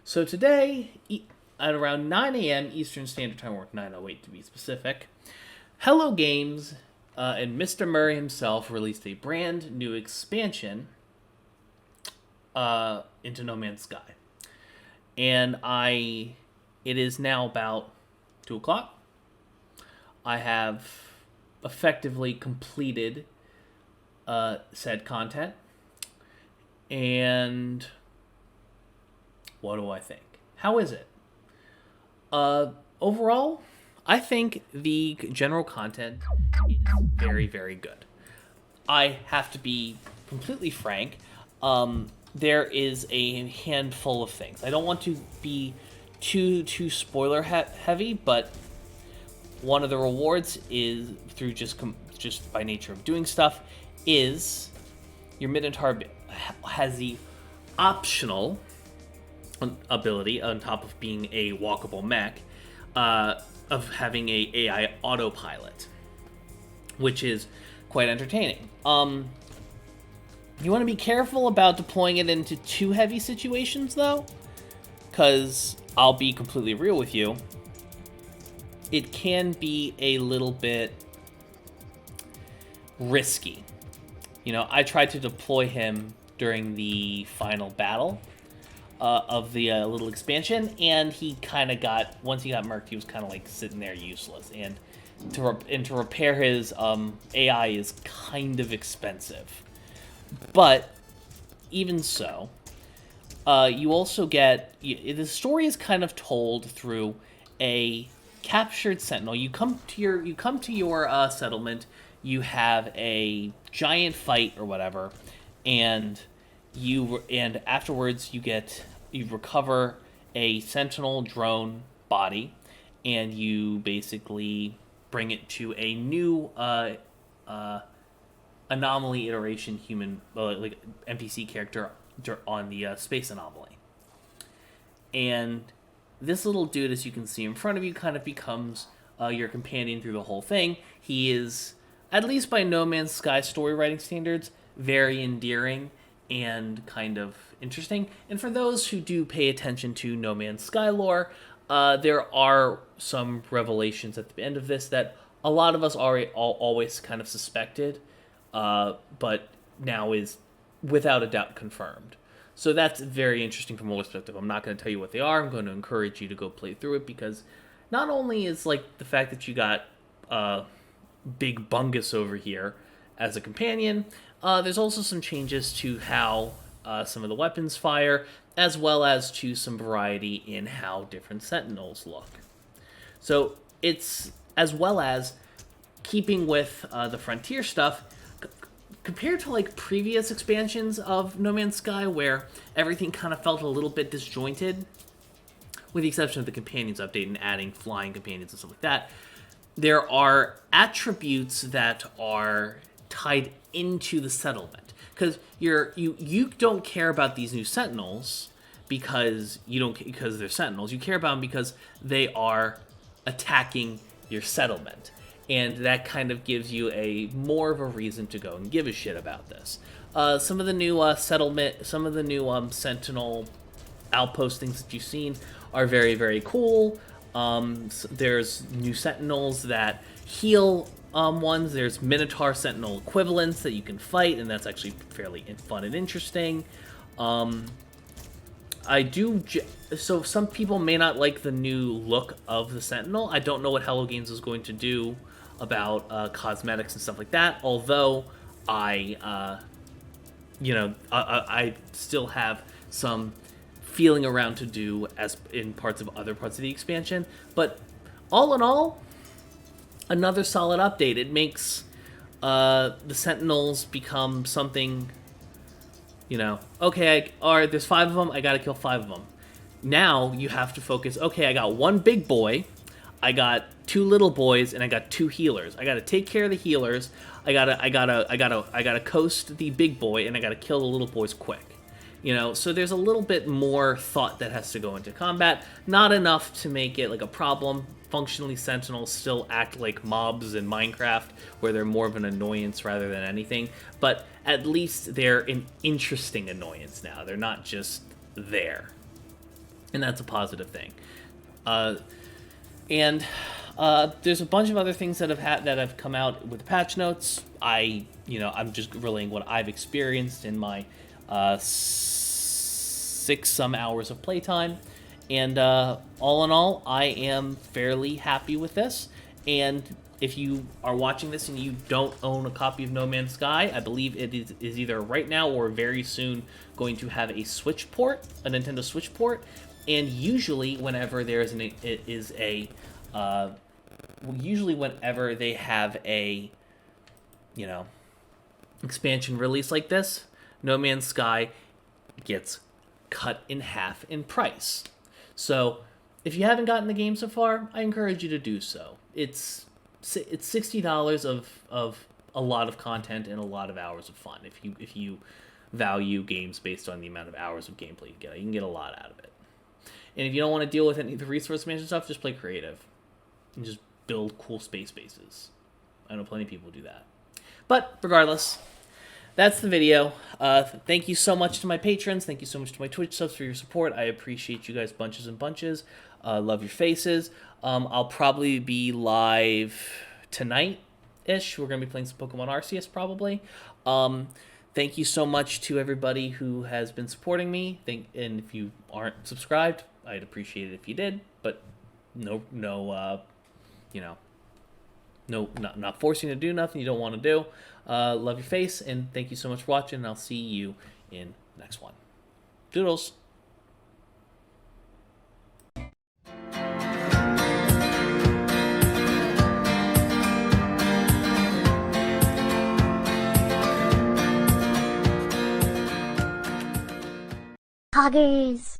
So today, at around 9 a.m. Eastern Standard Time, or 9:08 to be specific, Hello Games and Mr. Murray himself released a brand new expansion into No Man's Sky. And it is now about 2 o'clock. I have effectively completed said content. And what do I think? How is it? Overall, I think the general content is very, very good. I have to be completely frank. There is a handful of things. I don't want to be too spoiler heavy, but one of the rewards is through just by nature of doing stuff is your Minotaur has the optional ability on top of being a walkable mech of having a AI autopilot, which is quite entertaining. You want to be careful about deploying it into too heavy situations, though, because I'll be completely real with you. It can be a little bit risky. You know, I tried to deploy him during the final battle of the little expansion, and he kind of got, once he got murked, he was kind of like sitting there useless. And to repair his AI is kind of expensive. But even so, you also get, the story is kind of told through a captured Sentinel. You come to your settlement. You have a giant fight or whatever, and afterwards you recover a Sentinel drone body, and you basically bring it to a new anomaly iteration human, like NPC character on the space anomaly. And this little dude, as you can see in front of you, kind of becomes your companion through the whole thing. He is, at least by No Man's Sky story writing standards, very endearing and kind of interesting. And for those who do pay attention to No Man's Sky lore, there are some revelations at the end of this that a lot of us always kind of suspected, but now is without a doubt confirmed. So that's very interesting from a perspective. I'm not going to tell you what they are. I'm going to encourage you to go play through it, because not only is like the fact that you got Big Bungus over here as a companion, there's also some changes to how some of the weapons fire, as well as to some variety in how different Sentinels look. So it's, as well as keeping with the Frontier stuff, compared to like previous expansions of No Man's Sky, where everything kind of felt a little bit disjointed, with the exception of the companions update and adding flying companions and stuff like that, there are attributes that are tied into the settlement. Because you don't care about these new Sentinels because they're Sentinels. You care about them because they are attacking your settlement. And that kind of gives you more of a reason to go and give a shit about this. Some of the new Sentinel outpostings that you've seen are very, very cool. There's new Sentinels that heal ones. There's Minotaur Sentinel equivalents that you can fight, and that's actually fairly fun and interesting. So some people may not like the new look of the Sentinel. I don't know what Hello Games is going to do about cosmetics and stuff like that, although I still have some feeling around to do as in other parts of the expansion. But all in all, another solid update. It makes the Sentinels become something, okay, alright, there's 5 of them, I gotta kill 5 of them. Now you have to focus, okay, I got 1 big boy, I got 2 little boys, and I got 2 healers. I gotta take care of the healers, I gotta coast the big boy, and I gotta kill the little boys quick. So there's a little bit more thought that has to go into combat. Not enough to make it like a problem. Functionally, Sentinels still act like mobs in Minecraft, where they're more of an annoyance rather than anything. But at least they're an interesting annoyance now. They're not just there. and that's a positive thing. And there's a bunch of other things that have come out with the patch notes. I'm just relaying what I've experienced in my 6 some hours of playtime, and all in all, I am fairly happy with this. And if you are watching this and you don't own a copy of No Man's Sky, I believe it is either right now or very soon going to have a Switch port, a Nintendo Switch port. And usually, whenever whenever they have a, expansion release like this, No Man's Sky gets cut in half in price. So, if you haven't gotten the game so far, I encourage you to do so. It's $60 of a lot of content and a lot of hours of fun. If you value games based on the amount of hours of gameplay you can get a lot out of it. And if you don't want to deal with any of the resource management stuff, just play creative and just build cool space bases. I know plenty of people do that. But regardless, that's the video. Thank you so much to my patrons. Thank you so much to my Twitch subs for your support. I appreciate you guys bunches and bunches. Love your faces. I'll probably be live tonight-ish. We're going to be playing some Pokemon Arceus probably. Thank you so much to everybody who has been supporting me. And if you aren't subscribed, I'd appreciate it if you did. But not forcing you to do nothing you don't want to do. Love your face, and thank you so much for watching, and I'll see you in the next one. Doodles! Poggers.